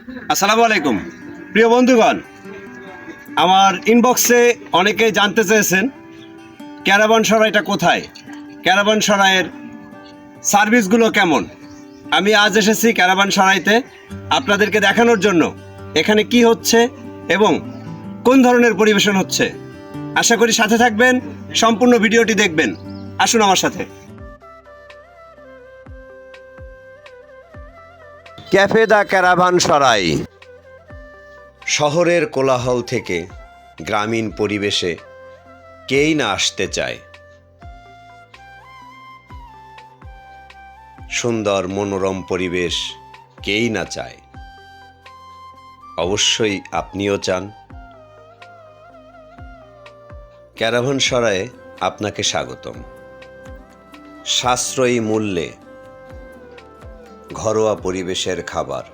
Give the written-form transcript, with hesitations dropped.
আসসালামু আলাইকুম প্রিয় বন্ধুগণ, আমার ইনবক্সে অনেকে জানতে চেয়েছেন ক্যারাভানসরাইটা কোথায়, ক্যারাভানসরাইয়ের সার্ভিসগুলো কেমন। আমি আজ এসেছি ক্যারাভানসরাইতে আপনাদেরকে দেখানোর জন্য এখানে কি হচ্ছে এবং কোন ধরনের পরিবেশন হচ্ছে। আশা করি সাথে থাকবেন, সম্পূর্ণ ভিডিওটি দেখবেন। আসুন আমার সাথে। Cafe the Caravanserai. শহরের কোলাহল থেকে গ্রামীণ পরিবেশে কেই না আসতে চায়। সুন্দর মনোরম পরিবেশ কেই না চায়। অবশ্যই আপনিও চান। ক্যারাভানসরাইয়ে আপনাকে স্বাগতম। সাশ্রয়ী মূল্যে ঘরোয়া পরিবেশের খাবার,